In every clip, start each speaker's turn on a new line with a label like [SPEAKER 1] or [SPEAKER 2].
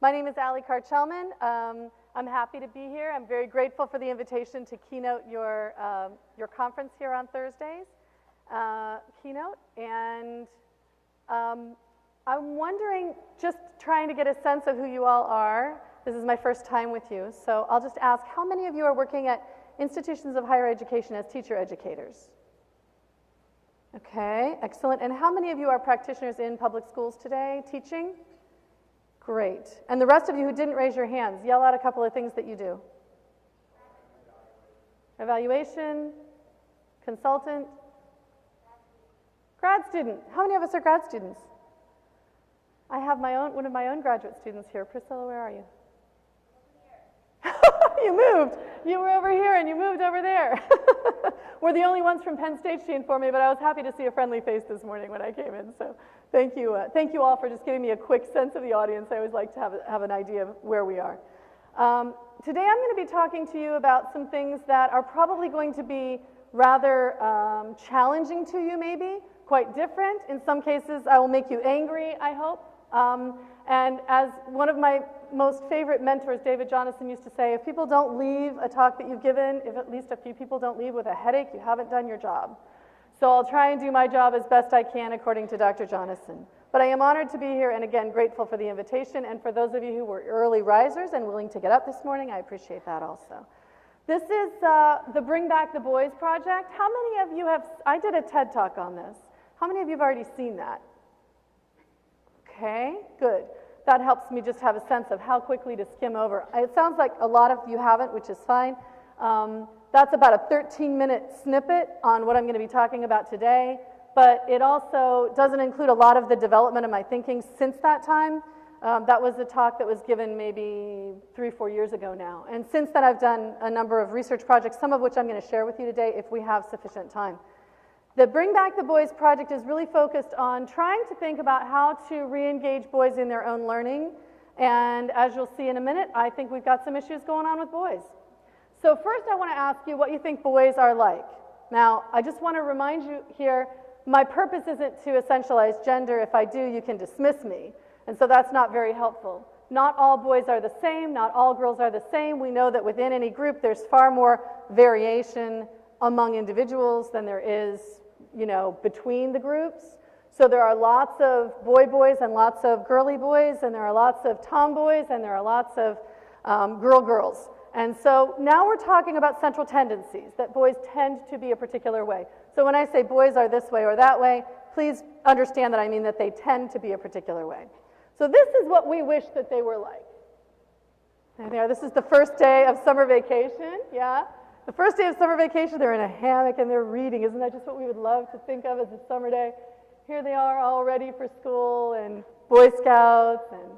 [SPEAKER 1] My name is Alison Carr-Chellman. I'm happy to be here. I'm very grateful for the invitation to keynote your conference here on Thursdays, Keynote. And I'm wondering, just trying to get a sense of who you all are. This is my first time with you, so I'll just ask, how many of you are working at institutions of higher education as teacher educators? Okay, excellent. And how many of you are practitioners in public schools today, teaching? Great. And the rest of you who didn't raise your hands, yell out a couple of things that you do. Evaluation, consultant, grad student. How many of us are grad students? I have one of my own graduate students here. Priscilla, where are you? You moved. You were over here and you moved over there. We're the only ones from Penn State, she informed me, but I was happy to see a friendly face this morning when I came in. So thank you all for just giving me a quick sense of the audience. I always like to have an idea of where we are. Today I'm going to be talking to you about some things that are probably going to be rather challenging to you, maybe, quite different. In some cases, I will make you angry, I hope. And as one of my most favorite mentors, David Jonathan, used to say, if people don't leave a talk that you've given, if at least a few people don't leave with a headache, you haven't done your job. So I'll try and do my job as best I can according to Dr. Jonathan. But I am honored to be here and again grateful for the invitation, and for those of you who were early risers and willing to get up this morning, I appreciate that also. This is the Bring Back the Boys project. How many of you I did a TED Talk on this. How many of you have already seen that? Okay, good. That helps me just have a sense of how quickly to skim over. It sounds like a lot of you haven't, which is fine. That's about a 13-minute snippet on what I'm going to be talking about today, but it also doesn't include a lot of the development of my thinking since that time. That was a talk that was given maybe 3 or 4 years ago now. And since then, I've done a number of research projects, some of which I'm going to share with you today if we have sufficient time. The Bring Back the Boys project is really focused on trying to think about how to re-engage boys in their own learning. And as you'll see in a minute, I think we've got some issues going on with boys. So first I want to ask you what you think boys are like. Now, I just want to remind you here, my purpose isn't to essentialize gender. If I do, you can dismiss me. And so that's not very helpful. Not all boys are the same. Not all girls are the same. We know that within any group, there's far more variation among individuals than there is, between the groups. So there are lots of boys and lots of girly boys, and there are lots of tomboys, and there are lots of girls. And so now we're talking about central tendencies, that boys tend to be a particular way. So when I say boys are this way or that way, please understand that I mean that they tend to be a particular way. So this is what we wish that they were like. And there, this is the first day of summer vacation, yeah? The first day of summer vacation, they're in a hammock and they're reading. Isn't that just what we would love to think of as a summer day? Here they are all ready for school and Boy Scouts, and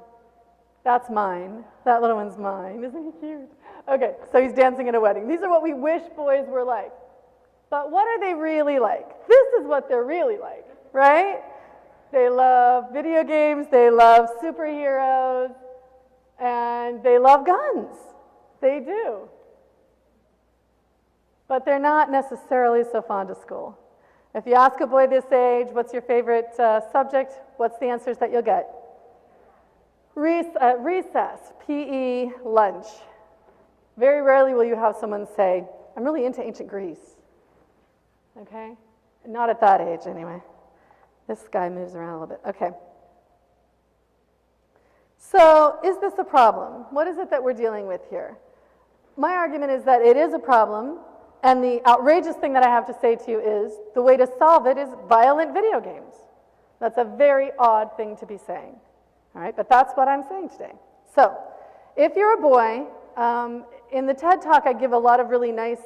[SPEAKER 1] that's mine. That little one's mine. Isn't he cute? Okay, so he's dancing at a wedding. These are what we wish boys were like. But what are they really like? This is what they're really like, right? They love video games, they love superheroes, and they love guns. They do. But they're not necessarily so fond of school. If you ask a boy this age, what's your favorite subject, what's the answers that you'll get? Recess, PE, lunch. Very rarely will you have someone say, I'm really into ancient Greece. Okay? Not at that age, anyway. This guy moves around a little bit. Okay. So, is this a problem? What is it that we're dealing with here? My argument is that it is a problem. And the outrageous thing that I have to say to you is the way to solve it is violent video games. That's a very odd thing to be saying. All right, but that's what I'm saying today. So, if you're a boy, in the TED Talk I give a lot of really nice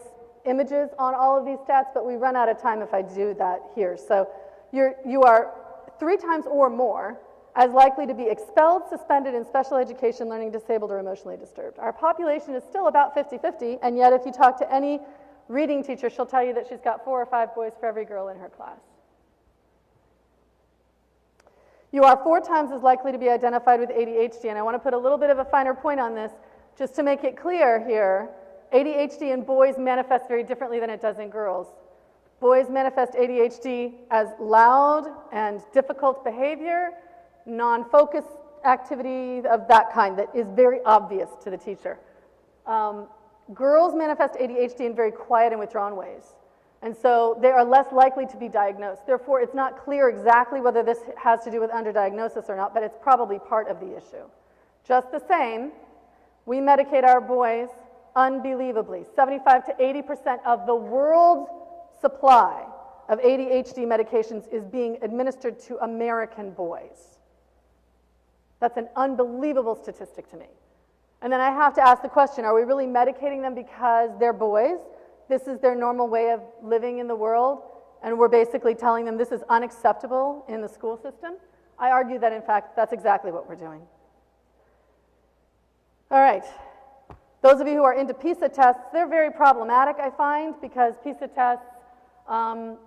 [SPEAKER 1] images on all of these stats, but we run out of time if I do that here. So, you are 3 times or more as likely to be expelled, suspended in special education, learning disabled, or emotionally disturbed. Our population is still about 50-50, and yet if you talk to any reading teacher, she'll tell you that she's got 4 or 5 boys for every girl in her class. You are 4 times as likely to be identified with ADHD, and I want to put a little bit of a finer point on this, just to make it clear here. ADHD in boys manifests very differently than it does in girls. Boys manifest ADHD as loud and difficult behavior, non-focused activity of that kind that is very obvious to the teacher. Girls manifest ADHD in very quiet and withdrawn ways. And so they are less likely to be diagnosed. Therefore, it's not clear exactly whether this has to do with underdiagnosis or not, but it's probably part of the issue. Just the same, we medicate our boys unbelievably. 75 to 80% of the world's supply of ADHD medications is being administered to American boys. That's an unbelievable statistic to me. And then I have to ask the question, are we really medicating them because they're boys? This is their normal way of living in the world, and we're basically telling them this is unacceptable in the school system? I argue that, in fact, that's exactly what we're doing. All right. Those of you who are into Pisa tests, they're very problematic, I find, because Pisa tests,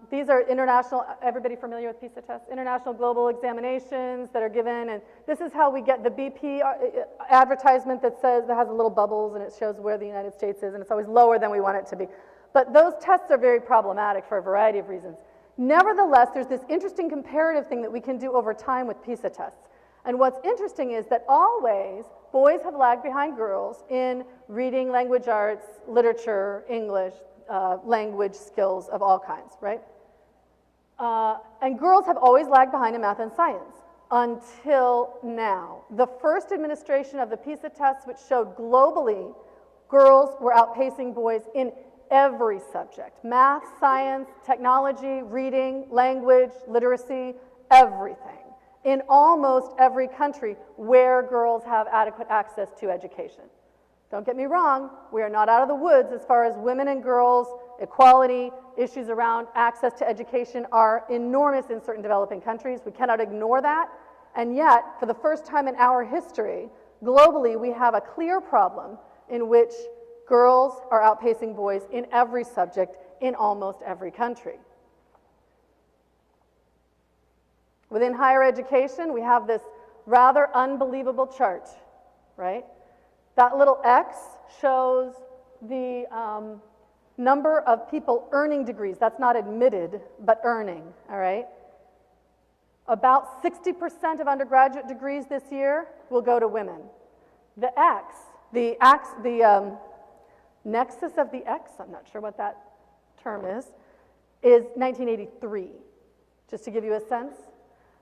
[SPEAKER 1] these are international, everybody familiar with Pisa tests? International global examinations that are given, and this is how we get the BP advertisement that says, that has little bubbles and it shows where the United States is, and it's always lower than we want it to be. But those tests are very problematic for a variety of reasons. Nevertheless, there's this interesting comparative thing that we can do over time with Pisa tests. And what's interesting is that always boys have lagged behind girls in reading, language arts, literature, English, language skills of all kinds, right? And girls have always lagged behind in math and science until now. The first administration of the Pisa tests, which showed globally girls were outpacing boys in every subject: math, science, technology, reading, language, literacy, everything, in almost every country where girls have adequate access to education. Don't get me wrong, we are not out of the woods as far as women and girls, equality, issues around access to education are enormous in certain developing countries. We cannot ignore that. And yet, for the first time in our history, globally, we have a clear problem in which girls are outpacing boys in every subject in almost every country. Within higher education, we have this rather unbelievable chart, right? That little X shows the number of people earning degrees. That's not admitted, but earning, all right? About 60% of undergraduate degrees this year will go to women. The nexus of the X, I'm not sure what that term is 1983, just to give you a sense.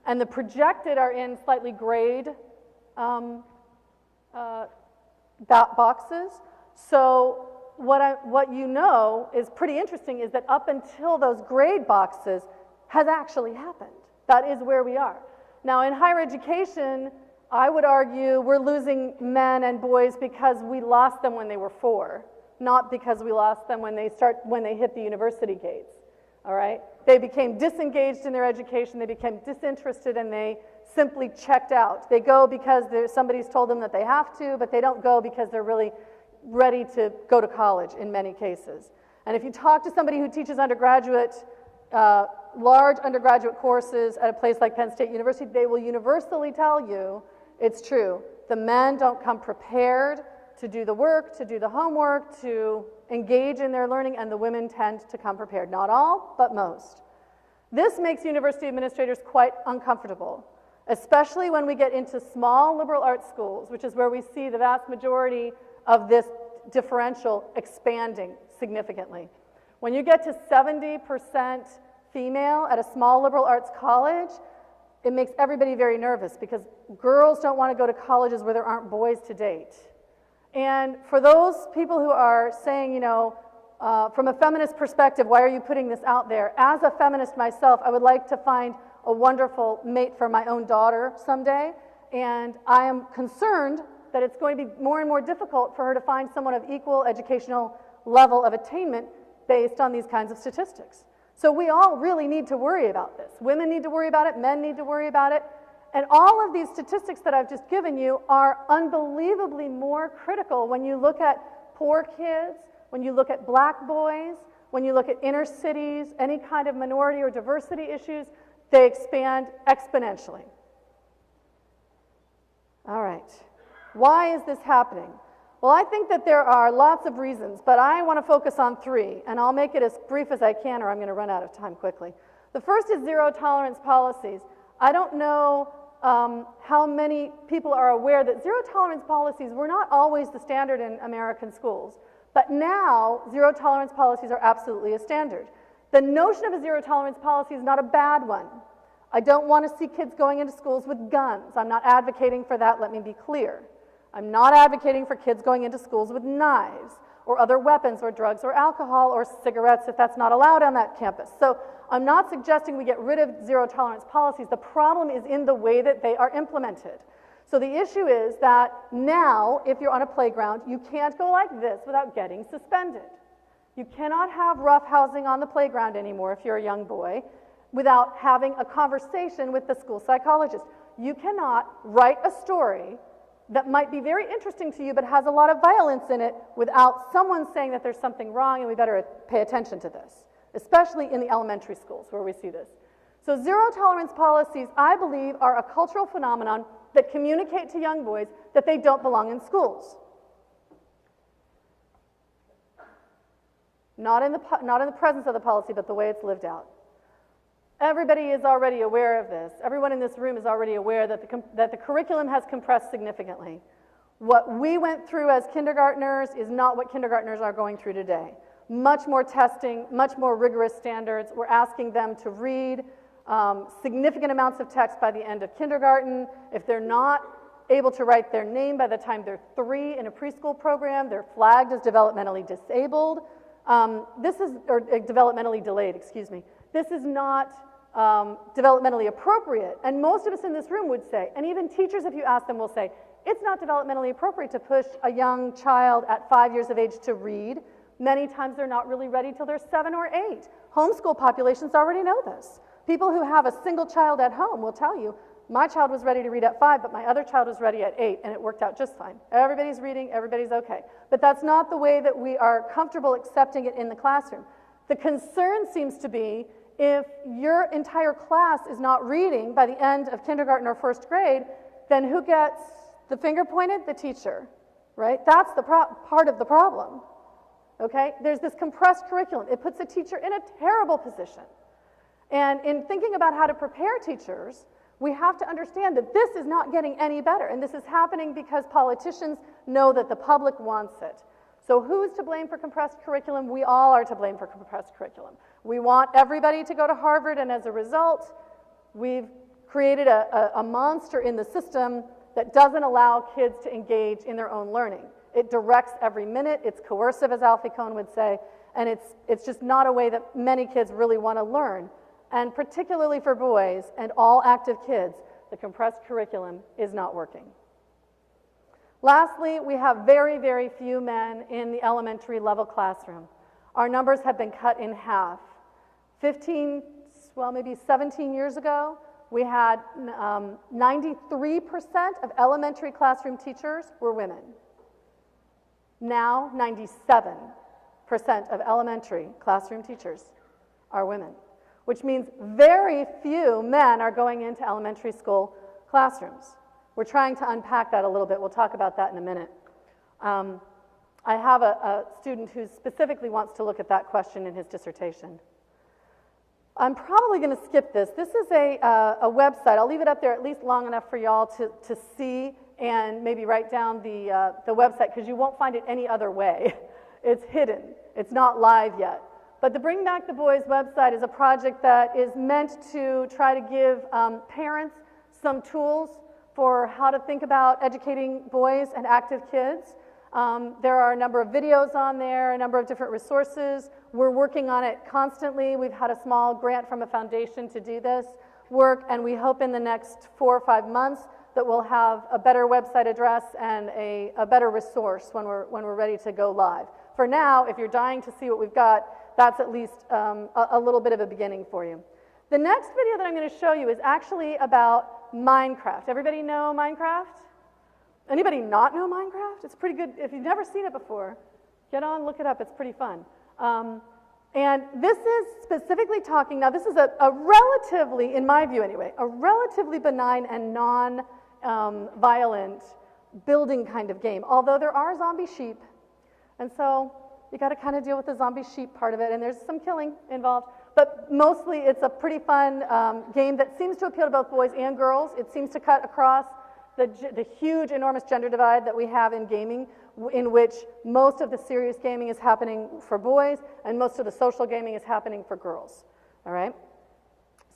[SPEAKER 1] And the projected are in slightly grayed boxes. So what you know is pretty interesting is that up until those grayed boxes has actually happened. That is where we are. Now in higher education, I would argue we're losing men and boys because we lost them when they were 4, not because we lost them when they hit the university gates. All right? They became disengaged in their education, they became disinterested, and they simply checked out. They go because somebody's told them that they have to, but they don't go because they're really ready to go to college in many cases. And if you talk to somebody who teaches undergraduate, large undergraduate courses at a place like Penn State University, they will universally tell you it's true. The men don't come prepared to do the work, to do the homework, to engage in their learning, and the women tend to come prepared. Not all, but most. This makes university administrators quite uncomfortable, especially when we get into small liberal arts schools, which is where we see the vast majority of this differential expanding significantly. When you get to 70% female at a small liberal arts college, it makes everybody very nervous because girls don't want to go to colleges where there aren't boys to date. And for those people who are saying, you know, from a feminist perspective, why are you putting this out there? As a feminist myself, I would like to find a wonderful mate for my own daughter someday, and I am concerned that it's going to be more and more difficult for her to find someone of equal educational level of attainment based on these kinds of statistics. So we all really need to worry about this. Women need to worry about it, men need to worry about it, and all of these statistics that I've just given you are unbelievably more critical when you look at poor kids, when you look at black boys, when you look at inner cities, any kind of minority or diversity issues, they expand exponentially. All right. Why is this happening? Well, I think that there are lots of reasons, but I want to focus on 3, and I'll make it as brief as I can or I'm going to run out of time quickly. The first is zero tolerance policies. I don't know how many people are aware that zero tolerance policies were not always the standard in American schools, but now zero tolerance policies are absolutely a standard. The notion of a zero tolerance policy is not a bad one. I don't want to see kids going into schools with guns. I'm not advocating for that, let me be clear. I'm not advocating for kids going into schools with knives or other weapons or drugs or alcohol or cigarettes if that's not allowed on that campus. So I'm not suggesting we get rid of zero tolerance policies. The problem is in the way that they are implemented. So the issue is that now, if you're on a playground, you can't go like this without getting suspended. You cannot have roughhousing on the playground anymore if you're a young boy without having a conversation with the school psychologist. You cannot write a story that might be very interesting to you but has a lot of violence in it without someone saying that there's something wrong and we better pay attention to this, especially in the elementary schools where we see this. So zero tolerance policies, I believe, are a cultural phenomenon that communicate to young boys that they don't belong in schools. Not in the presence of the policy, but the way it's lived out. Everybody is already aware of this. Everyone in this room is already aware that the curriculum has compressed significantly. What we went through as kindergartners is not what kindergartners are going through today. Much more testing, much more rigorous standards. We're asking them to read significant amounts of text by the end of kindergarten. If they're not able to write their name by the time they're 3 in a preschool program, they're flagged as developmentally disabled. Or developmentally delayed, excuse me. This is not developmentally appropriate. And most of us in this room would say, and even teachers, if you ask them, will say, it's not developmentally appropriate to push a young child at 5 years of age to read. Many times they're not really ready till they're 7 or 8. Homeschool populations already know this. People who have a single child at home will tell you, my child was ready to read at 5, but my other child was ready at 8, and it worked out just fine. Everybody's reading, everybody's okay. But that's not the way that we are comfortable accepting it in the classroom. The concern seems to be if your entire class is not reading by the end of kindergarten or first grade, then who gets the finger pointed? The teacher, right? That's the part of the problem, okay? There's this compressed curriculum. It puts a teacher in a terrible position. And in thinking about how to prepare teachers, we have to understand that this is not getting any better, and this is happening because politicians know that the public wants it. So who's to blame for compressed curriculum? We all are to blame for compressed curriculum. We want everybody to go to Harvard, and as a result, we've created a monster in the system that doesn't allow kids to engage in their own learning. It directs every minute, it's coercive, as Alfie Kohn would say, and it's just not a way that many kids really want to learn. And particularly for boys and all active kids, the compressed curriculum is not working. Lastly, we have very, very few men in the elementary level classroom. Our numbers have been cut in half. 17 years ago, we had 93% of elementary classroom teachers were women. Now, 97% of elementary classroom teachers are women, which means very few men are going into elementary school classrooms. We're trying to unpack that a little bit. We'll talk about that in a minute. I have a student who specifically wants to look at that question in his dissertation. I'm probably going to skip this. This is a website. I'll leave it up there at least long enough for y'all to see and maybe write down the website, because you won't find it any other way. It's hidden. It's not live yet. But the Bring Back the Boys website is a project that is meant to try to give parents some tools for how to think about educating boys and active kids. There are a number of videos on there, a number of different resources. We're working on it constantly. We've had a small grant from a foundation to do this work, and we hope in the next 4 or 5 months that we'll have a better website address and a better resource when we're ready to go live. For now, if you're dying to see what we've got, that's at least a little bit of a beginning for you. The next video that I'm going to show you is actually about Minecraft. Everybody know Minecraft? Anybody not know Minecraft? It's pretty good. If you've never seen it before, get on, look it up. It's pretty fun. And this is specifically talking, now this is a relatively, in my view anyway, a relatively benign and non-violent building kind of game, although there are zombie sheep. And so you got to kind of deal with the zombie sheep part of it, and there's some killing involved. But mostly it's a pretty fun game that seems to appeal to both boys and girls. It seems to cut across the huge, enormous gender divide that we have in gaming, in which most of the serious gaming is happening for boys and most of the social gaming is happening for girls. All right?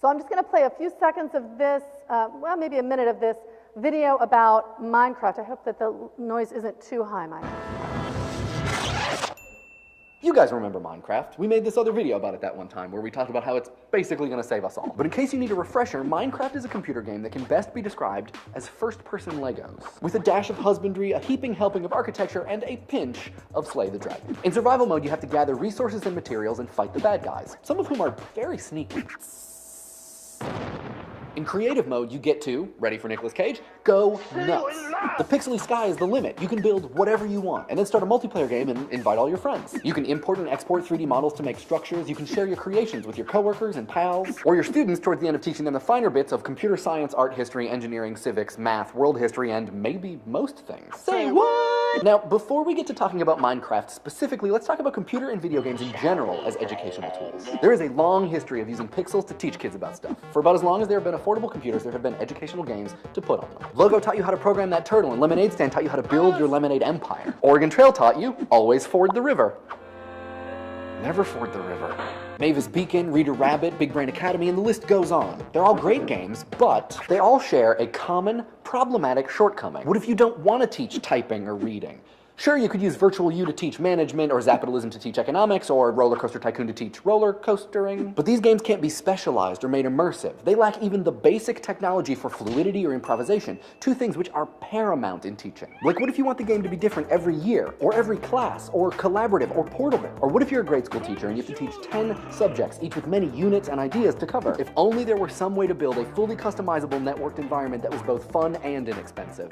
[SPEAKER 1] So I'm just going to play a few seconds of this, well, maybe a minute of this video about Minecraft. I hope that the noise isn't too high, Mike.
[SPEAKER 2] You guys remember Minecraft. We made this other video about it that one time where we talked about how it's basically going to save us all. But in case you need a refresher, Minecraft is a computer game that can best be described as first-person Legos, with a dash of husbandry, a heaping helping of architecture, and a pinch of Slay the Dragon. In survival mode, you have to gather resources and materials and fight the bad guys, some of whom are very sneaky. In creative mode, you get to, ready for Nicolas Cage, go nuts. The pixely sky is the limit. You can build whatever you want, and then start a multiplayer game and invite all your friends. You can import and export 3D models to make structures. You can share your creations with your coworkers and pals, or your students towards the end of teaching them the finer bits of computer science, art history, engineering, civics, math, world history, and maybe most things. Say what? Now, before we get to talking about Minecraft specifically, let's talk about computer and video games in general as educational tools. There is a long history of using pixels to teach kids about stuff. For about as long as there have been affordable computers, there have been educational games to put on them. Logo taught you how to program that turtle, and Lemonade Stand taught you how to build your lemonade empire. Oregon Trail taught you, always ford the river. Never ford the river. Mavis Beacon, Reader Rabbit, Big Brain Academy, and the list goes on. They're all great games, but they all share a common, problematic shortcoming. What if you don't want to teach typing or reading? Sure, you could use Virtual U to teach management, or Zapitalism to teach economics, or Roller Coaster Tycoon to teach roller coastering. But these games can't be specialized or made immersive. They lack even the basic technology for fluidity or improvisation, two things which are paramount in teaching. Like, what if you want the game to be different every year, or every class, or collaborative, or portable? Or what if you're a grade school teacher and you have to teach 10 subjects, each with many units and ideas to cover? If only there were some way to build a fully customizable networked environment that was both fun and inexpensive.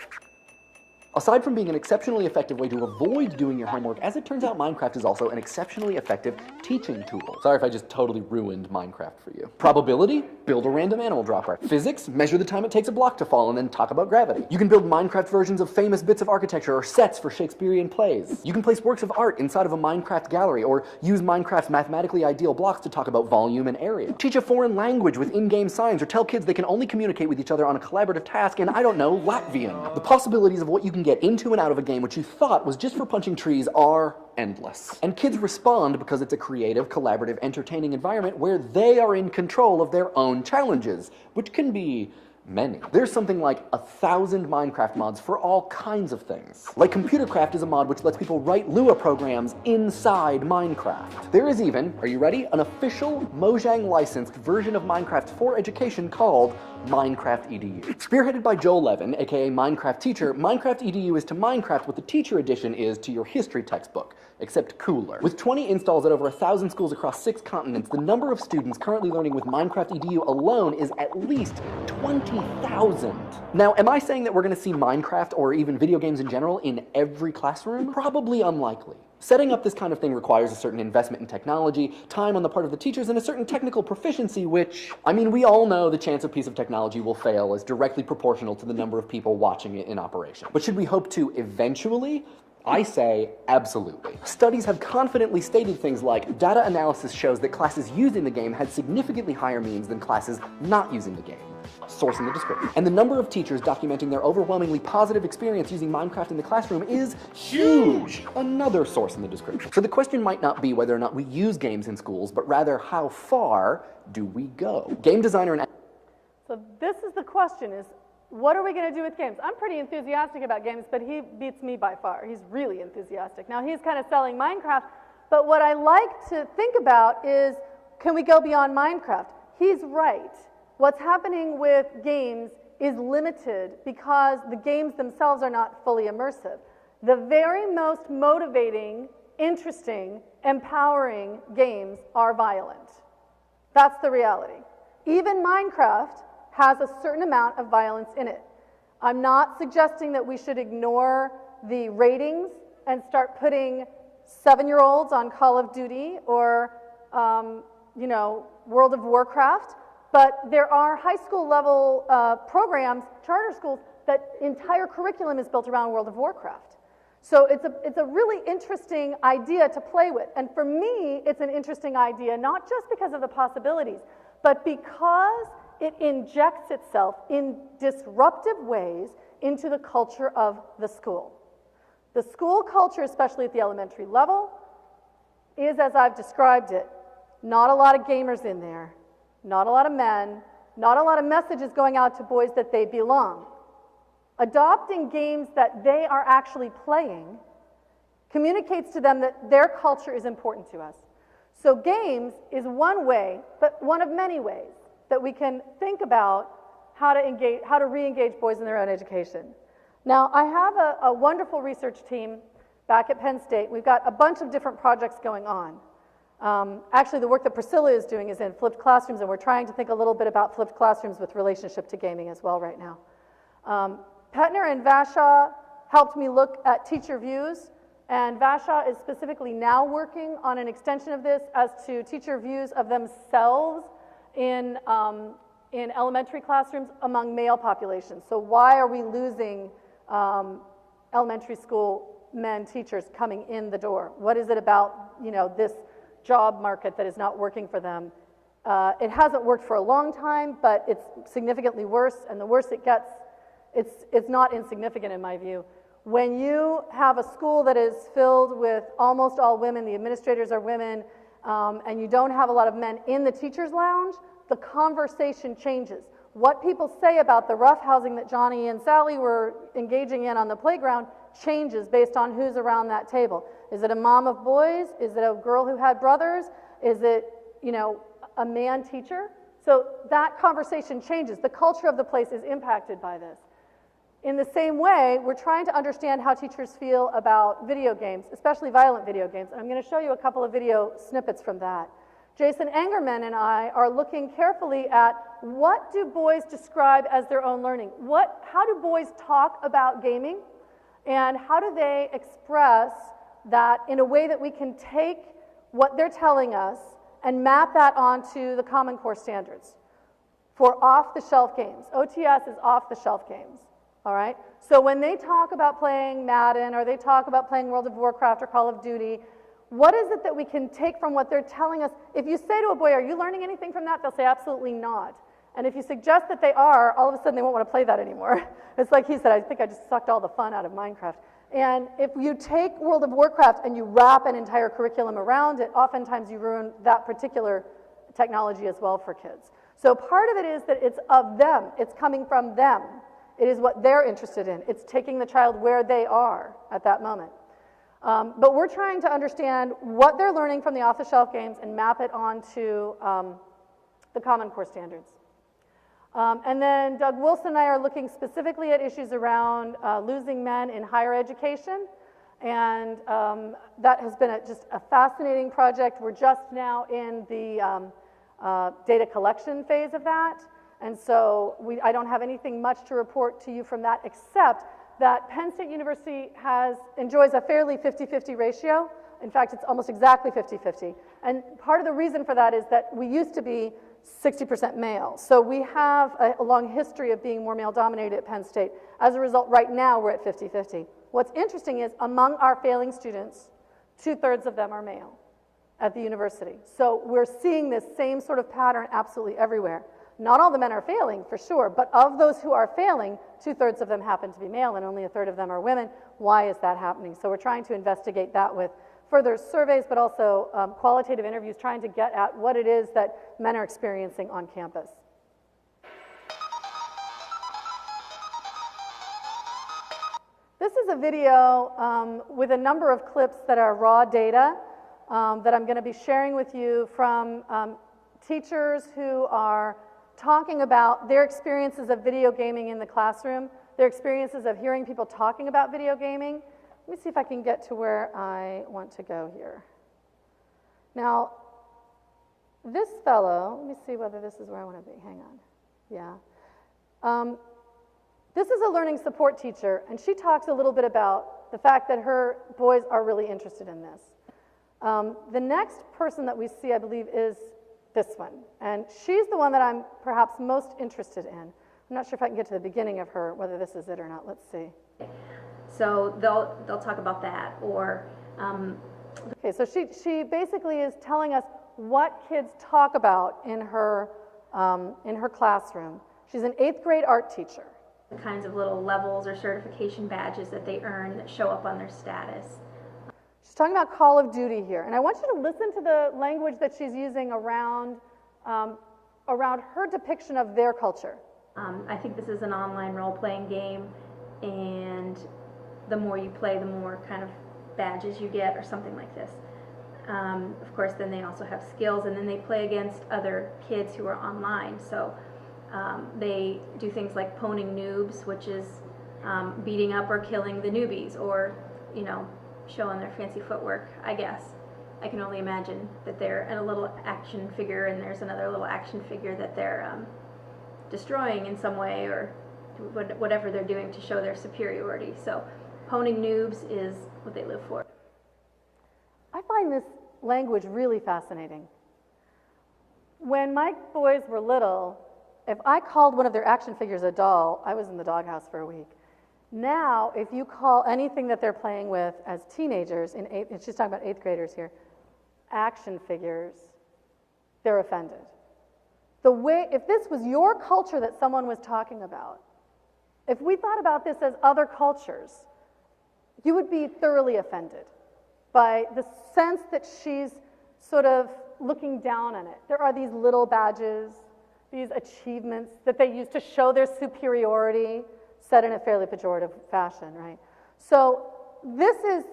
[SPEAKER 2] Aside from being an exceptionally effective way to avoid doing your homework, as it turns out, Minecraft is also an exceptionally effective teaching tool. Sorry if I just totally ruined Minecraft for you. Probability? Build a random animal dropper. Physics? Measure the time it takes a block to fall and then talk about gravity. You can build Minecraft versions of famous bits of architecture or sets for Shakespearean plays. You can place works of art inside of a Minecraft gallery or use Minecraft's mathematically ideal blocks to talk about volume and area. Teach a foreign language with in-game signs or tell kids they can only communicate with each other on a collaborative task in, I don't know, Latvian. The possibilities of what you can get into and out of a game which you thought was just for punching trees are endless. And kids respond because it's a creative, collaborative, entertaining environment where they are in control of their own challenges, which can be many. There's something like 1,000 Minecraft mods for all kinds of things. Like Computercraft is a mod which lets people write Lua programs inside Minecraft. There is even, are you ready, an official Mojang licensed version of Minecraft for education called Minecraft EDU. Spearheaded by Joel Levin, aka Minecraft Teacher, Minecraft EDU is to Minecraft what the Teacher Edition is to your history textbook, except cooler. With 20 installs at over 1,000 schools across 6 continents, the number of students currently learning with Minecraft EDU alone is at least 20,000. Now, am I saying that we're going to see Minecraft or even video games in general in every classroom? Probably unlikely. Setting up this kind of thing requires a certain investment in technology, time on the part of the teachers, and a certain technical proficiency which, I mean, we all know the chance a piece of technology will fail is directly proportional to the number of people watching it in operation. But should we hope to eventually? I say absolutely. Studies have confidently stated things like, data analysis shows that classes using the game had significantly higher means than classes not using the game. Source in the description. And the number of teachers documenting their overwhelmingly positive experience using Minecraft in the classroom is huge. Another source in the description. So the question might not be whether or not we use games in schools, but rather how far do we go? Game designer and...
[SPEAKER 1] So this is the question, is what are we going to do with games? I'm pretty enthusiastic about games, but he beats me by far. He's really enthusiastic. Now, he's kind of selling Minecraft, but what I like to think about is, can we go beyond Minecraft? He's right. What's happening with games is limited because the games themselves are not fully immersive. The very most motivating, interesting, empowering games are violent. That's the reality. Even Minecraft has a certain amount of violence in it. I'm not suggesting that we should ignore the ratings and start putting 7-year-olds on Call of Duty or, World of Warcraft, but there are high school level programs, charter schools, that entire curriculum is built around World of Warcraft. So it's a really interesting idea to play with. And for me, it's an interesting idea, not just because of the possibilities, but because it injects itself in disruptive ways into the culture of the school. The school culture, especially at the elementary level, is, as I've described it, not a lot of gamers in there, not a lot of men, not a lot of messages going out to boys that they belong. Adopting games that they are actually playing communicates to them that their culture is important to us. So games is one way, but one of many ways that we can think about how to re-engage boys in their own education. Now, I have a wonderful research team back at Penn State. We've got a bunch of different projects going on. Actually, the work that Priscilla is doing is in flipped classrooms, and we're trying to think a little bit about flipped classrooms with relationship to gaming as well right now. Petner and Vasha helped me look at teacher views, and Vasha is specifically now working on an extension of this as to teacher views of themselves in elementary classrooms among male populations. So why are we losing elementary school men teachers coming in the door? What is it about, you know, this job market that is not working for them? It hasn't worked for a long time, but it's significantly worse, and the worse it gets, it's not insignificant in my view. When you have a school that is filled with almost all women, the administrators are women, and you don't have a lot of men in the teacher's lounge, the conversation changes. What people say about the roughhousing that Johnny and Sally were engaging in on the playground changes based on who's around that table. Is it a mom of boys? Is it a girl who had brothers? Is it, you know, a man teacher? So that conversation changes. The culture of the place is impacted by this. In the same way, we're trying to understand how teachers feel about video games, especially violent video games. And I'm going to show you a couple of video snippets from that. Jason Engerman and I are looking carefully at what do boys describe as their own learning? How do boys talk about gaming? And how do they express that in a way that we can take what they're telling us and map that onto the Common Core standards for off-the-shelf games? OTS is off-the-shelf games. All right? So when they talk about playing Madden or they talk about playing World of Warcraft or Call of Duty, what is it that we can take from what they're telling us? If you say to a boy, are you learning anything from that? They'll say, absolutely not. And if you suggest that they are, all of a sudden they won't want to play that anymore. It's like he said, I think I just sucked all the fun out of Minecraft. And if you take World of Warcraft and you wrap an entire curriculum around it, oftentimes you ruin that particular technology as well for kids. So part of it is that it's of them. It's coming from them. It is what they're interested in. It's taking the child where they are at that moment. But we're trying to understand what they're learning from the off-the-shelf games and map it onto the Common Core standards. And then Doug Wilson and I are looking specifically at issues around losing men in higher education. And that has been just a fascinating project. We're just now in the data collection phase of that. And so I don't have anything much to report to you from that, except that Penn State University enjoys a fairly 50-50 ratio. In fact, it's almost exactly 50-50. And part of the reason for that is that we used to be 60% male. So we have a long history of being more male-dominated at Penn State. As a result, right now we're at 50-50. What's interesting is among our failing students, 2/3 of them are male at the university. So we're seeing this same sort of pattern absolutely everywhere. Not all the men are failing, for sure, but of those who are failing, 2/3 of them happen to be male and only 1/3 of them are women. Why is that happening? So we're trying to investigate that with further surveys, but also qualitative interviews, trying to get at what it is that men are experiencing on campus. This is a video with a number of clips that are raw data that I'm going to be sharing with you from teachers who are talking about their experiences of video gaming in the classroom, their experiences of hearing people talking about video gaming. Let me see if I can get to where I want to go here. Now, this fellow, let me see whether this is where I want to be. Hang on. Yeah. This is a learning support teacher, and she talks a little bit about the fact that her boys are really interested in this. The next person that we see, I believe, is this one. And she's the one that I'm perhaps most interested in. I'm not sure if I can get to the beginning of her, whether this is it or not. Let's see.
[SPEAKER 3] So they'll talk about that, or
[SPEAKER 1] okay, so she basically is telling us what kids talk about in her classroom. She's an 8th grade art teacher.
[SPEAKER 3] the kinds of little levels or certification badges that they earn that show up on their status.
[SPEAKER 1] She's talking about Call of Duty here, and I want you to listen to the language that she's using around her depiction of their culture.
[SPEAKER 3] I think this is an online role-playing game, and the more you play, the more kind of badges you get, or something like this. Of course, then they also have skills, and then they play against other kids who are online. So they do things like poning noobs, which is beating up or killing the newbies, or, you know, showing their fancy footwork, I guess. I can only imagine that they're in a little action figure, and there's another little action figure that they're destroying in some way, or whatever they're doing to show their superiority. So poning noobs is what they live for.
[SPEAKER 1] I find this language really fascinating. When my boys were little, if I called one of their action figures a doll, I was in the doghouse for a week. Now, if you call anything that they're playing with as teenagers, and she's talking about 8th graders here, action figures, they're offended. If this was your culture that someone was talking about, if we thought about this as other cultures, you would be thoroughly offended by the sense that she's sort of looking down on it. There are these little badges, these achievements that they use to show their superiority, said in a fairly pejorative fashion, right? So this is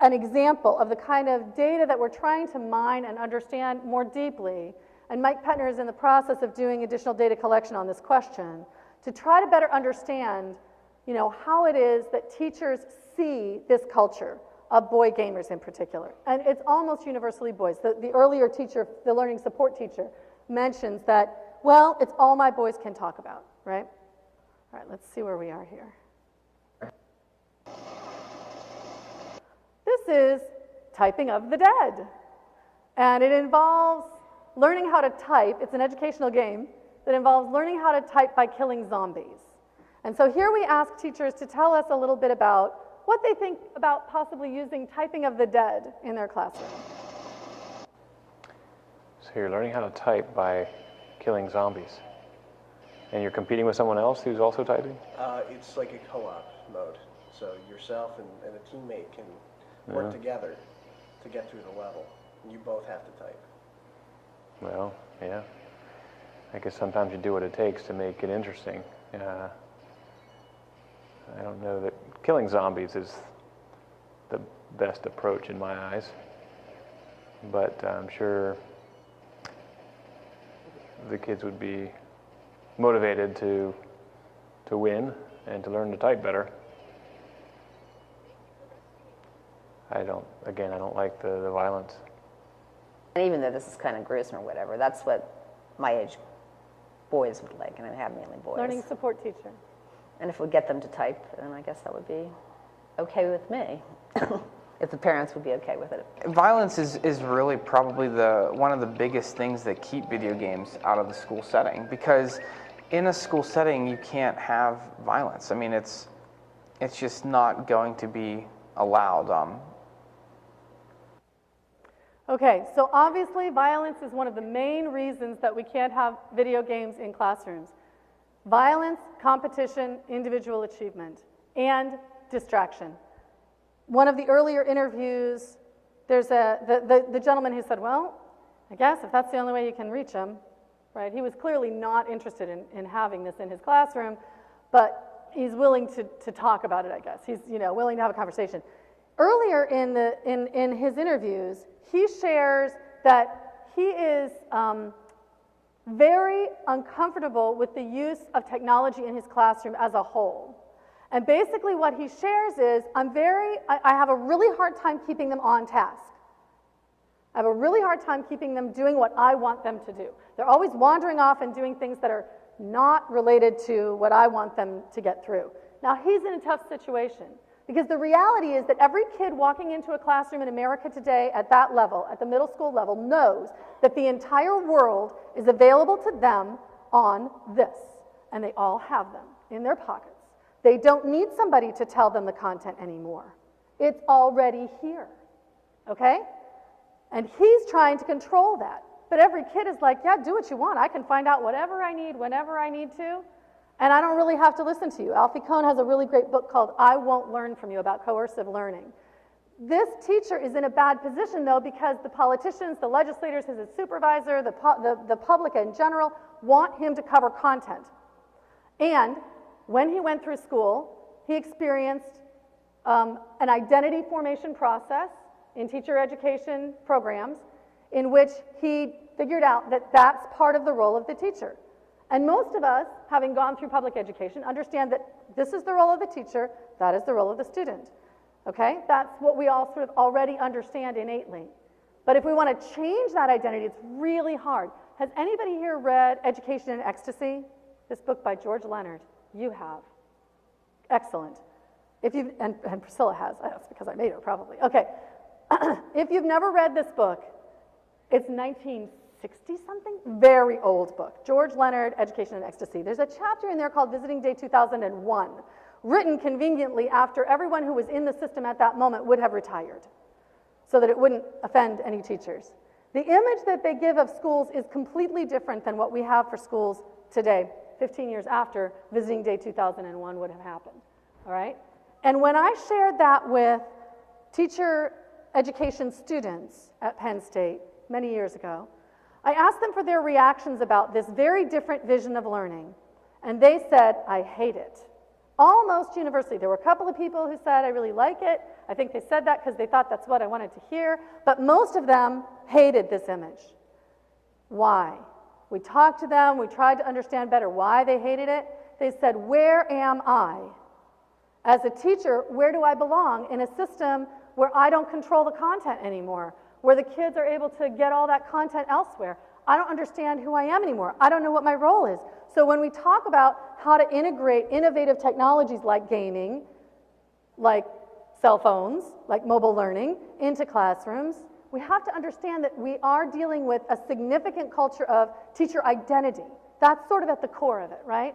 [SPEAKER 1] an example of the kind of data that we're trying to mine and understand more deeply, and Mike Petner is in the process of doing additional data collection on this question to try to better understand, you know, how it is that teachers see this culture of boy gamers in particular. And it's almost universally boys. The earlier teacher, the learning support teacher, mentions that, well, it's all my boys can talk about, right? All right, let's see where we are here. This is Typing of the Dead. And it involves learning how to type. It's an educational game that involves learning how to type by killing zombies. And so here we ask teachers to tell us a little bit about what they think about possibly using Typing of the Dead in their classroom.
[SPEAKER 4] So you're learning how to type by killing zombies. And you're competing with someone else who's also typing?
[SPEAKER 5] It's like a co-op mode. So yourself and a teammate can work together to get through the level. And you both have to type.
[SPEAKER 4] Well, yeah. I guess sometimes you do what it takes to make it interesting. I don't know that killing zombies is the best approach in my eyes, but I'm sure the kids would be motivated to win and to learn to type better. I don't like the violence.
[SPEAKER 6] And even though this is kind of gruesome or whatever, that's what my age boys would like, and I have mainly boys.
[SPEAKER 1] Learning support teacher.
[SPEAKER 6] And if we get them to type, then I guess that would be okay with me, if the parents would be okay with it.
[SPEAKER 7] Violence is really probably one of the biggest things that keep video games out of the school setting, because in a school setting you can't have violence. I mean, it's just not going to be allowed.
[SPEAKER 1] Okay, so obviously violence is one of the main reasons that we can't have video games in classrooms. Violence, competition, individual achievement, and distraction. One of the earlier interviews, there's the gentleman who said, well, I guess if that's the only way you can reach him, right? He was clearly not interested in having this in his classroom, but he's willing to talk about it, I guess. He's, you know, willing to have a conversation. Earlier in his interviews, he shares that he is very uncomfortable with the use of technology in his classroom as a whole. And basically what he shares is, I have a really hard time keeping them on task. I have a really hard time keeping them doing what I want them to do. They're always wandering off and doing things that are not related to what I want them to get through. Now, he's in a tough situation, because the reality is that every kid walking into a classroom in America today at that level, at the middle school level, knows that the entire world is available to them on this, and they all have them in their pockets. They don't need somebody to tell them the content anymore. It's already here, okay? And he's trying to control that. But every kid is like, yeah, do what you want. I can find out whatever I need, whenever I need to, and I don't really have to listen to you. Alfie Kohn has a really great book called I Won't Learn From You about coercive learning. This teacher is in a bad position, though, because the politicians, the legislators, his supervisor, the public in general want him to cover content. And when he went through school, he experienced an identity formation process in teacher education programs in which he figured out that that's part of the role of the teacher. And most of us, having gone through public education, understand that this is the role of the teacher, that is the role of the student. Okay? That's what we all sort of already understand innately. But if we want to change that identity, it's really hard. Has anybody here read Education in Ecstasy? This book by George Leonard. You have. Excellent. If you've, and Priscilla has, that's because I made her probably. Okay. If you've never read this book, it's 1960-something, very old book. George Leonard, Education in Ecstasy. There's a chapter in there called Visiting Day 2001, written conveniently after everyone who was in the system at that moment would have retired, so that it wouldn't offend any teachers. The image that they give of schools is completely different than what we have for schools today, 15 years after Visiting Day 2001 would have happened, all right? And when I shared that with teacher education students at Penn State many years ago, I asked them for their reactions about this very different vision of learning, and they said, I hate it. Almost universally. There were a couple of people who said, I really like it. I think they said that because they thought that's what I wanted to hear, but most of them hated this image. Why? We talked to them, we tried to understand better why they hated it. They said, where am I? As a teacher, where do I belong in a system where I don't control the content anymore, where the kids are able to get all that content elsewhere? I don't understand who I am anymore. I don't know what my role is. So when we talk about how to integrate innovative technologies like gaming, like cell phones, like mobile learning into classrooms, we have to understand that we are dealing with a significant culture of teacher identity. That's sort of at the core of it, right?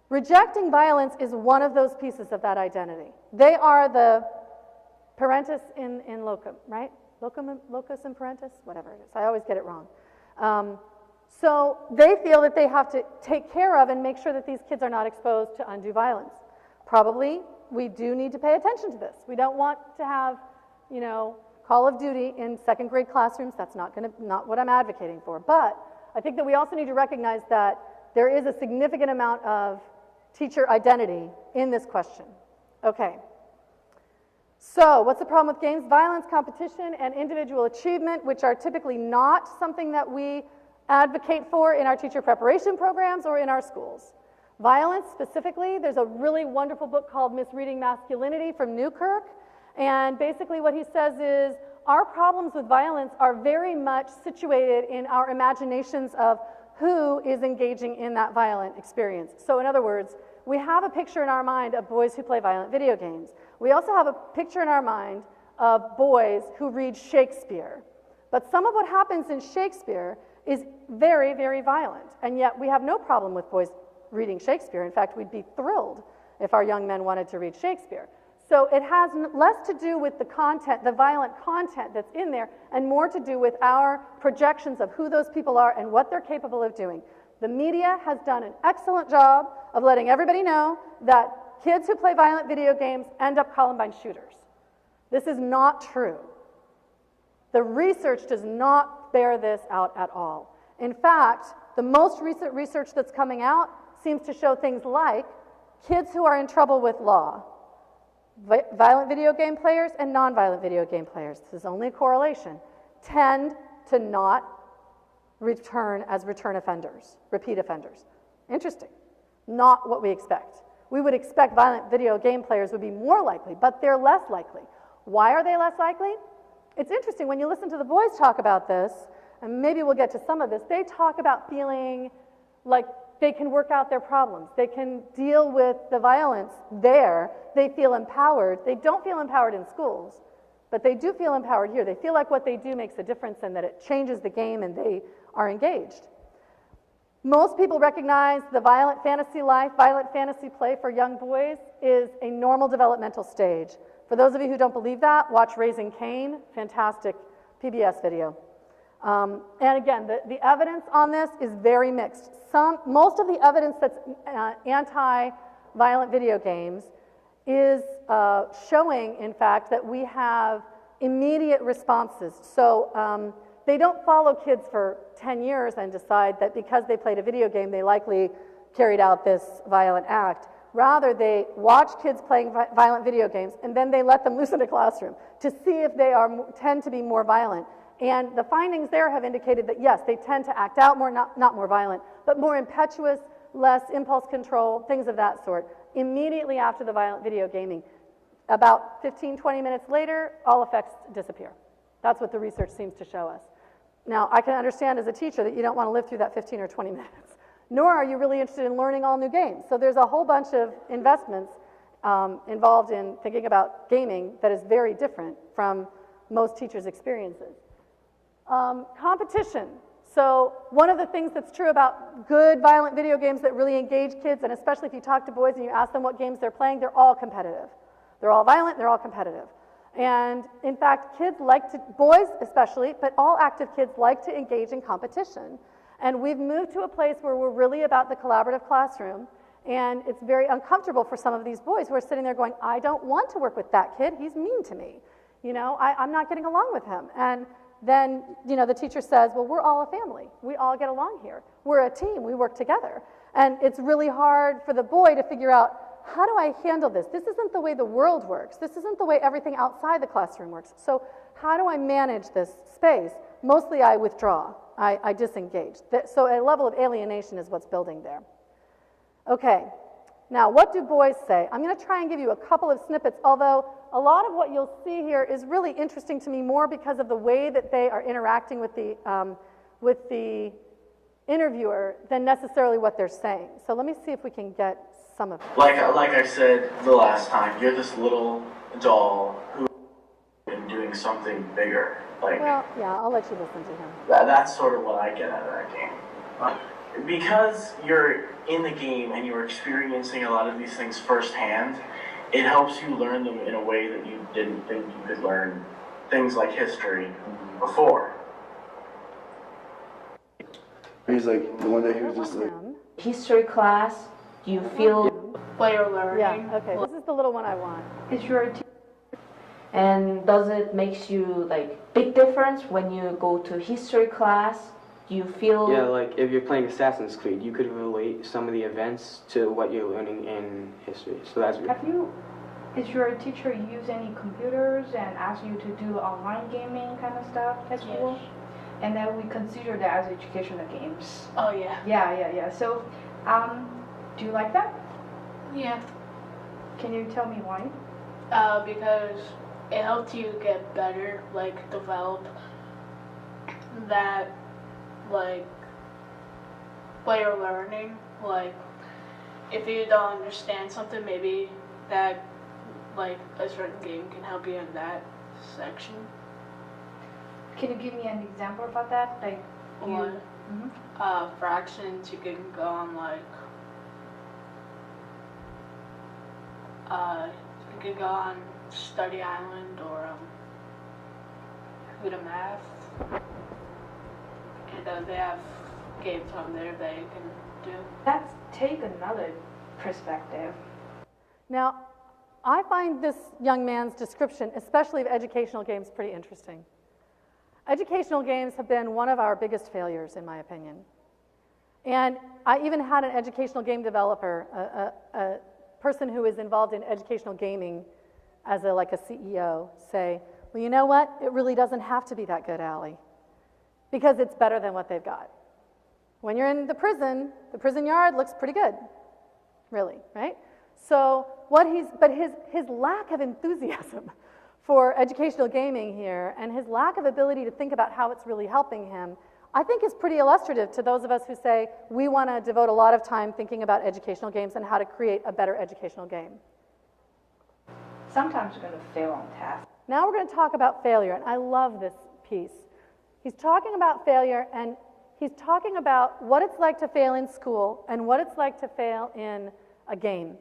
[SPEAKER 1] Rejecting violence is one of those pieces of that identity. They are the parentis in locum, right? Locus in parentis, whatever it is. I always get it wrong. So they feel that they have to take care of and make sure that these kids are not exposed to undue violence. Probably we do need to pay attention to this. We don't want to have, Call of Duty in second grade classrooms. That's not what I'm advocating for. But I think that we also need to recognize that there is a significant amount of teacher identity in this question. Okay. So, what's the problem with games? Violence, competition, and individual achievement, which are typically not something that we advocate for in our teacher preparation programs or in our schools. Violence, specifically, there's a really wonderful book called Misreading Masculinity from Newkirk, and basically what he says is our problems with violence are very much situated in our imaginations of who is engaging in that violent experience. So, in other words, we have a picture in our mind of boys who play violent video games. We also have a picture in our mind of boys who read Shakespeare. But some of what happens in Shakespeare is very, very violent. And yet we have no problem with boys reading Shakespeare. In fact, we'd be thrilled if our young men wanted to read Shakespeare. So it has less to do with the content, the violent content that's in there, and more to do with our projections of who those people are and what they're capable of doing. The media has done an excellent job of letting everybody know that kids who play violent video games end up Columbine shooters. This is not true. The research does not bear this out at all. In fact, the most recent research that's coming out seems to show things like kids who are in trouble with law, violent video game players and non-violent video game players, this is only a correlation, tend to not return as return offenders, repeat offenders. Interesting. Not what we expect. We would expect violent video game players would be more likely, but they're less likely. Why are they less likely? It's interesting when you listen to the boys talk about this, and maybe we'll get to some of this, they talk about feeling like they can work out their problems. They can deal with the violence there. They feel empowered. They don't feel empowered in schools, but they do feel empowered here. They feel like what they do makes a difference and that it changes the game and they are engaged. Most people recognize the violent fantasy life, violent fantasy play for young boys is a normal developmental stage. For those of you who don't believe that, watch Raising Cain, fantastic PBS video. And again, the evidence on this is very mixed. Most of the evidence that's anti-violent video games is showing, in fact, that we have immediate responses. So they don't follow kids for 10 years and decide that because they played a video game, they likely carried out this violent act. Rather, they watch kids playing violent video games, and then they let them loose in a classroom to see if they tend to be more violent. And the findings there have indicated that, yes, they tend to act out more, not more violent, but more impetuous, less impulse control, things of that sort, immediately after the violent video gaming. About 15, 20 minutes later, all effects disappear. That's what the research seems to show us. Now, I can understand as a teacher that you don't want to live through that 15 or 20 minutes, nor are you really interested in learning all new games. So there's a whole bunch of investments involved in thinking about gaming that is very different from most teachers' experiences. Competition. So one of the things that's true about good violent video games that really engage kids, and especially if you talk to boys and you ask them what games they're playing, they're all competitive. They're all violent, they're all competitive. And in fact, kids like to, boys especially, but all active kids like to engage in competition. And we've moved to a place where we're really about the collaborative classroom, and it's very uncomfortable for some of these boys who are sitting there going, I don't want to work with that kid, he's mean to me. You know, I'm not getting along with him. And then, you know, the teacher says, well, we're all a family. We all get along here. We're a team, we work together. And it's really hard for the boy to figure out, how do I handle this? This isn't the way the world works. This isn't the way everything outside the classroom works. So how do I manage this space? Mostly I withdraw. I disengage. So a level of alienation is what's building there. Okay, now what do boys say? I'm going to try and give you a couple of snippets, although a lot of what you'll see here is really interesting to me more because of the way that they are interacting with the interviewer than necessarily what they're saying. So let me see if we can get some of it.
[SPEAKER 8] Like I said the last time, you're this little doll who's been doing something bigger. Like,
[SPEAKER 1] well, yeah, I'll let you listen to him.
[SPEAKER 8] That's sort of what I get out of that game. Because you're in the game and you're experiencing a lot of these things firsthand, it helps you learn them in a way that you didn't think you could learn things like history before.
[SPEAKER 9] He's like the one that he was just like.
[SPEAKER 10] History class, do you feel
[SPEAKER 3] player learning?
[SPEAKER 1] Yeah, okay, this is the little one I want.
[SPEAKER 10] is your teacher? And does it makes you like big difference when you go to history class? Do you feel?
[SPEAKER 11] Yeah, like if you're playing Assassin's Creed, you could relate some of the events to what you're learning in history. So that's really.
[SPEAKER 12] Is your teacher use any computers and ask you to do online gaming kind of stuff at school? Yes. And then we consider that as educational games.
[SPEAKER 3] Oh yeah.
[SPEAKER 12] Yeah. So, do you like that?
[SPEAKER 3] Yeah.
[SPEAKER 12] Can you tell me why?
[SPEAKER 3] Because it helped you get better, like develop that, like player learning. Like if you don't understand something, maybe that like a certain game can help you in that section.
[SPEAKER 12] Can you give me an example about that? Like
[SPEAKER 3] fractions, you can go on like you can go on Study Island or Who to Math, and they have games on there that you can do.
[SPEAKER 12] Let's take another perspective.
[SPEAKER 1] Now, I find this young man's description, especially of educational games, pretty interesting. Educational games have been one of our biggest failures, in my opinion. And I even had an educational game developer, a person who is involved in educational gaming as like a CEO, say, well, you know what? It really doesn't have to be that good, Allie, because it's better than what they've got. When you're in the prison yard looks pretty good, really, right? So his lack of enthusiasm for educational gaming here and his lack of ability to think about how it's really helping him, I think is pretty illustrative to those of us who say we want to devote a lot of time thinking about educational games and how to create a better educational game.
[SPEAKER 12] Sometimes you're going to fail on tasks.
[SPEAKER 1] Now we're going to talk about failure, and I love this piece. He's talking about failure, and He's talking about what it's like to fail in school and what it's like to fail in a game.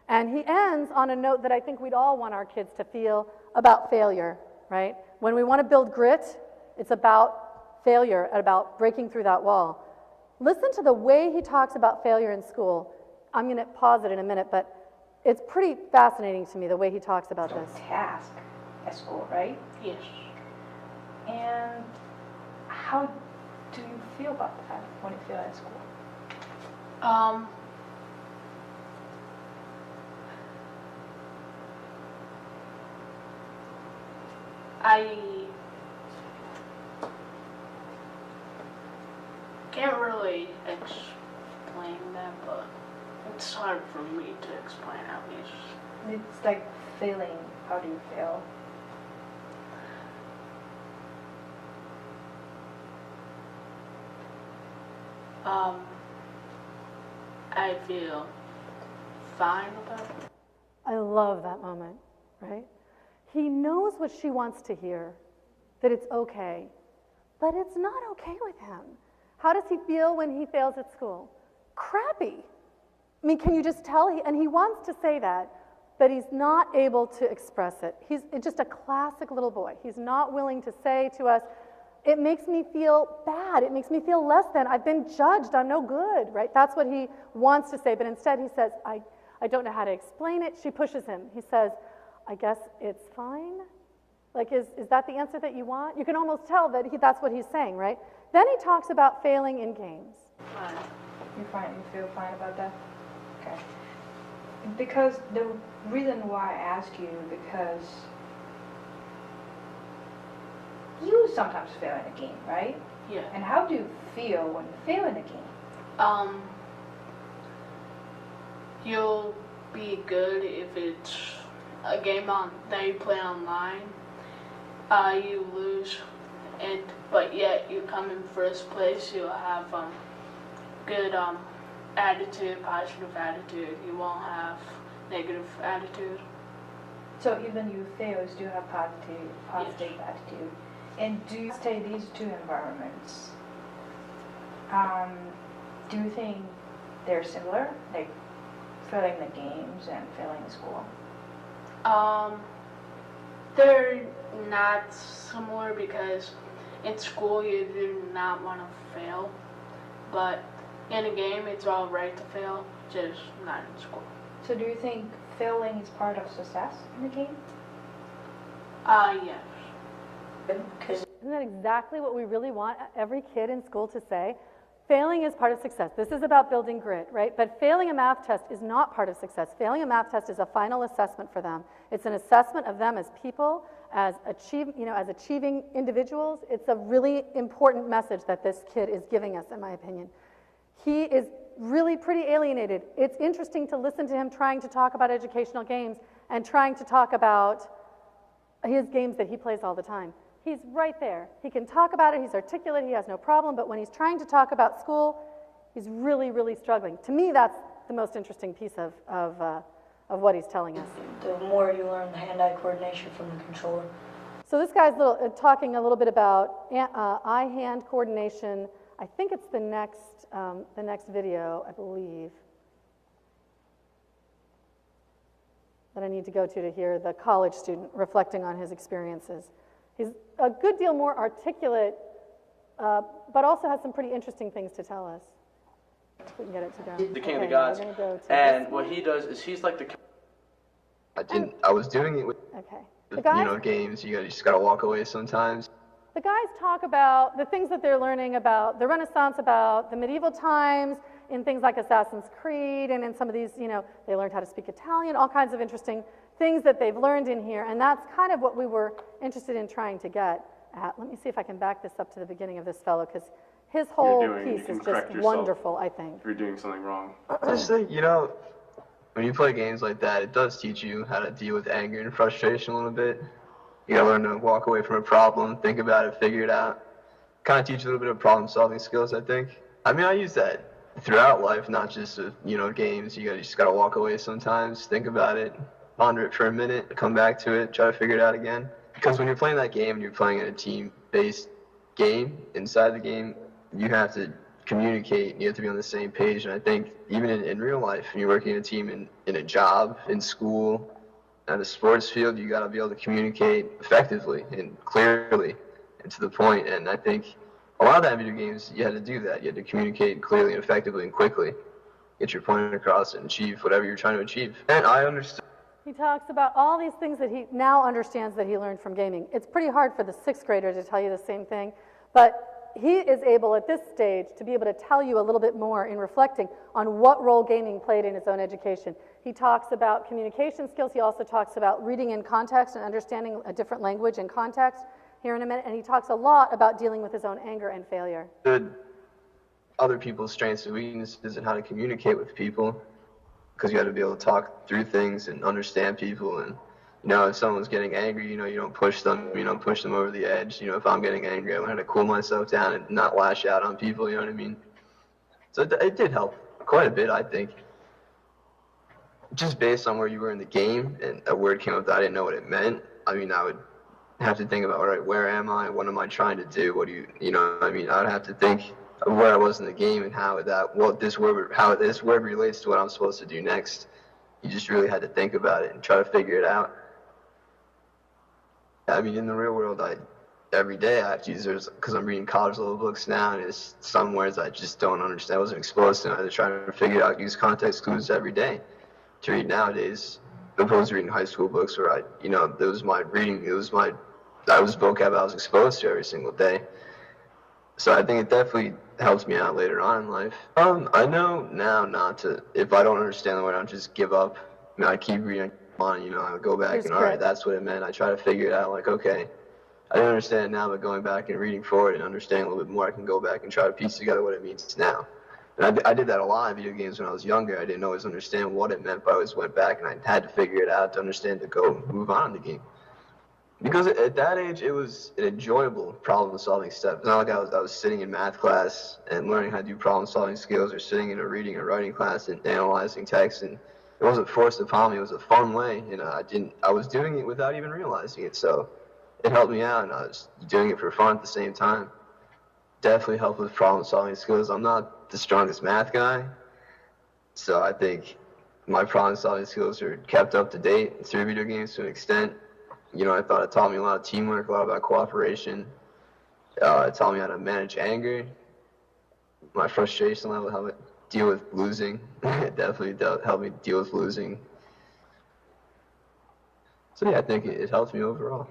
[SPEAKER 1] And he ends on a note that I think we'd all want our kids to feel about failure, right? When we want to build grit, it's about failure, about breaking through that wall. Listen to the way he talks about failure in school. I'm going to pause it in a minute, but it's pretty fascinating to me the way he talks about this.
[SPEAKER 12] Task at school, right?
[SPEAKER 10] Yes.
[SPEAKER 12] And how do you feel about that when you feel at school?
[SPEAKER 10] I can't really explain that, but it's hard for me to explain at least.
[SPEAKER 12] It's like feeling. How do you feel?
[SPEAKER 10] I feel fine about it.
[SPEAKER 1] I love that moment, right? He knows what she wants to hear, that it's okay, but it's not okay with him. How does he feel when he fails at school? Crappy. I mean, can you just tell? And he wants to say that, but he's not able to express it. He's just a classic little boy. He's not willing to say to us, it makes me feel bad. It makes me feel less than. I've been judged. I'm no good, right? That's what he wants to say, but instead he says, I don't know how to explain it. She pushes him. He says, I guess it's fine. Like, is that the answer that you want? You can almost tell that that's what he's saying, right? Then he talks about failing in games.
[SPEAKER 12] Fine. You feel fine about that? Okay. Because the reason why I ask you, because you sometimes fail in a game, right?
[SPEAKER 10] Yeah.
[SPEAKER 12] And how do you feel when you fail in a game?
[SPEAKER 10] You'll be good if it's a game that you play online. You lose, but yet you come in first place. You'll have good attitude, positive attitude. You won't have negative attitude.
[SPEAKER 12] So even you fail, you still have positive attitude. And do you stay these two environments? Do you think they're similar, like failing the games and failing in school?
[SPEAKER 10] They're not similar because in school you do not want to fail, but in a game it's all right to fail, just not in school.
[SPEAKER 12] So do you think failing is part of success in the game?
[SPEAKER 10] Yes.
[SPEAKER 1] Isn't that exactly what we really want every kid in school to say? Failing is part of success. This is about building grit, right? But failing a math test is not part of success. Failing a math test is a final assessment for them. It's an assessment of them as people, as achieving individuals. It's a really important message that this kid is giving us, in my opinion. He is really pretty alienated. It's interesting to listen to him trying to talk about educational games and trying to talk about his games that he plays all the time. He's right there. He can talk about it. He's articulate. He has no problem. But when he's trying to talk about school, he's really, really struggling. To me, that's the most interesting piece of what he's telling us.
[SPEAKER 13] The more you learn the hand-eye coordination from the controller.
[SPEAKER 1] So this guy's talking a little bit about eye-hand coordination. I think it's the next video, I believe, that I need to go to hear the college student reflecting on his experiences. He's a good deal more articulate, but also has some pretty interesting things to tell us. We can get it to go.
[SPEAKER 14] The King of the Gods. And what he does is he's like the...
[SPEAKER 9] I was doing it with,
[SPEAKER 1] Okay.
[SPEAKER 9] games. You just gotta walk away sometimes.
[SPEAKER 1] The guys talk about the things that they're learning about the Renaissance, about the medieval times, in things like Assassin's Creed, and in some of these, they learned how to speak Italian, all kinds of interesting things that they've learned in here, and that's kind of what we were interested in trying to get at. Let me see if I can back this up to the beginning of this fellow, because his whole piece is just wonderful, I think.
[SPEAKER 15] If you're doing something wrong.
[SPEAKER 9] Just think, when you play games like that, it does teach you how to deal with anger and frustration a little bit. You gotta learn to walk away from a problem, think about it, figure it out. Kind of teach you a little bit of problem-solving skills, I think. I mean, I use that throughout life, not just with, games. You just gotta walk away sometimes, think about it, ponder it for a minute, come back to it, try to figure it out again. Because when you're playing that game and you're playing in a team-based game, inside the game, you have to communicate, you have to be on the same page. And I think even in real life, when you're working in a team in a job, in school, at a sports field, you got to be able to communicate effectively and clearly and to the point. And I think a lot of that in video games, you had to do that. You had to communicate clearly and effectively and quickly, get your point across and achieve whatever you're trying to achieve. And I understand.
[SPEAKER 1] He talks about all these things that he now understands that he learned from gaming. It's pretty hard for the sixth grader to tell you the same thing, but he is able at this stage to be able to tell you a little bit more in reflecting on what role gaming played in his own education. He talks about communication skills. He also talks about reading in context and understanding a different language in context here in a minute, and he talks a lot about dealing with his own anger and failure.
[SPEAKER 9] Other people's strengths and weaknesses and how to communicate with people, because you have to be able to talk through things and understand people. And if someone's getting angry, you don't push them, push them over the edge. If I'm getting angry, I learn how to cool myself down and not lash out on people, you know what I mean? So it did help quite a bit, I think. Just based on where you were in the game and a word came up that I didn't know what it meant, I would have to think about, all right, where am I? What am I trying to do? What do I would have to think of where I was in the game and how this word relates to what I'm supposed to do next. You just really had to think about it and try to figure it out. In the real world, every day I have to use those, because I'm reading college level books now, and it's some words I just don't understand. I wasn't exposed to them. I had to try to figure it out, use context clues every day to read nowadays, opposed to reading high school books where that was my reading, that was vocab I was exposed to every single day. So I think it definitely helps me out later on in life. I know now not to, if I don't understand the word, I don't just give up. I keep reading on, I go back and all right, that's what it meant. I try to figure it out, like, okay, I don't understand it now, but going back and reading forward and understanding a little bit more, I can go back and try to piece together what it means now. And I did that a lot in video games when I was younger. I didn't always understand what it meant, but I always went back and I had to figure it out to understand, to go move on in the game. Because at that age, it was an enjoyable problem-solving step. It's not like I was sitting in math class and learning how to do problem-solving skills, or sitting in a reading or writing class and analyzing text, and it wasn't forced upon me. It was a fun way, and I was doing it without even realizing it. So it helped me out, and I was doing it for fun at the same time. Definitely helped with problem-solving skills. I'm not the strongest math guy, so I think my problem-solving skills are kept up to date through video games to an extent. I thought it taught me a lot of teamwork, a lot about cooperation. It taught me how to manage anger, my frustration level, how to deal with losing. It definitely helped me deal with losing. So yeah, I think it helps me overall.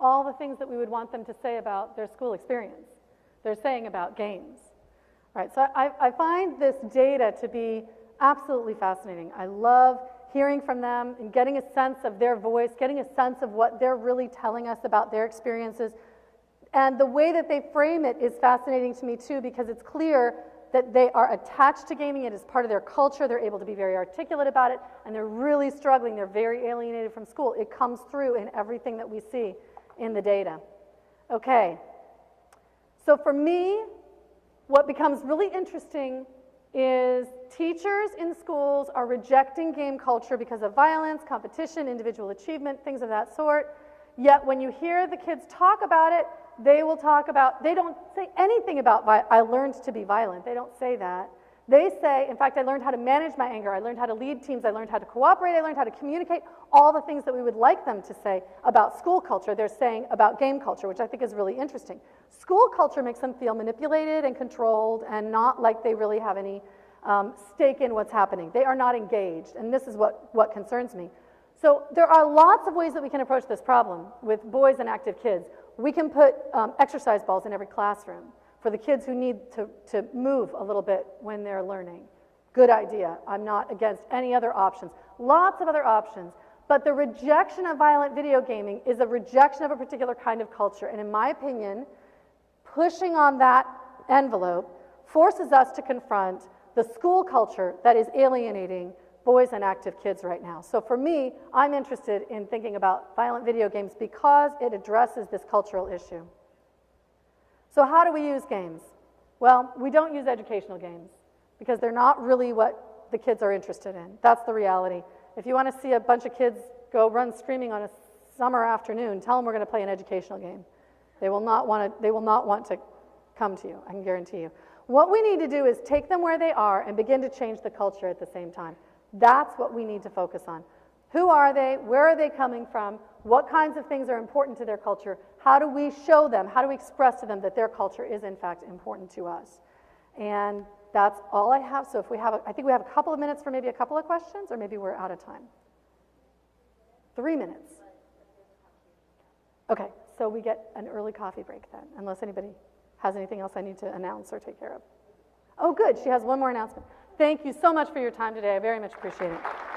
[SPEAKER 1] All the things that we would want them to say about their school experience, they're saying about games. Right, so I find this data to be absolutely fascinating. I love hearing from them and getting a sense of their voice, getting a sense of what they're really telling us about their experiences. And the way that they frame it is fascinating to me too, because it's clear that they are attached to gaming. It is part of their culture. They're able to be very articulate about it, and they're really struggling. They're very alienated from school. It comes through in everything that we see in the data. Okay, so for me, what becomes really interesting is teachers in schools are rejecting game culture because of violence, competition, individual achievement, things of that sort. Yet when you hear the kids talk about it, they don't say anything about, I learned to be violent. They don't say that. They say, in fact, I learned how to manage my anger. I learned how to lead teams. I learned how to cooperate. I learned how to communicate. All the things that we would like them to say about school culture, they're saying about game culture, which I think is really interesting. School culture makes them feel manipulated and controlled and not like they really have any stake in what's happening. They are not engaged, and this is what concerns me. So there are lots of ways that we can approach this problem with boys and active kids. We can put exercise balls in every classroom for the kids who need to move a little bit when they're learning. Good idea. I'm not against any other options. Lots of other options. But the rejection of violent video gaming is a rejection of a particular kind of culture. And in my opinion, pushing on that envelope forces us to confront the school culture that is alienating boys and active kids right now. So for me, I'm interested in thinking about violent video games because it addresses this cultural issue. So how do we use games? Well, we don't use educational games because they're not really what the kids are interested in. That's the reality. If you want to see a bunch of kids go run screaming on a summer afternoon, tell them we're going to play an educational game. They will not want to come to you, I can guarantee you. What we need to do is take them where they are and begin to change the culture at the same time. That's what we need to focus on. Who are they? Where are they coming from? What kinds of things are important to their culture? How do we show them, how do we express to them that their culture is in fact important to us? And that's all I have. So if we have, I think we have a couple of minutes for maybe a couple of questions, or maybe we're out of time. 3 minutes. Okay, so we get an early coffee break then, unless anybody has anything else I need to announce or take care of. Oh, good, she has one more announcement. Thank you so much for your time today. I very much appreciate it.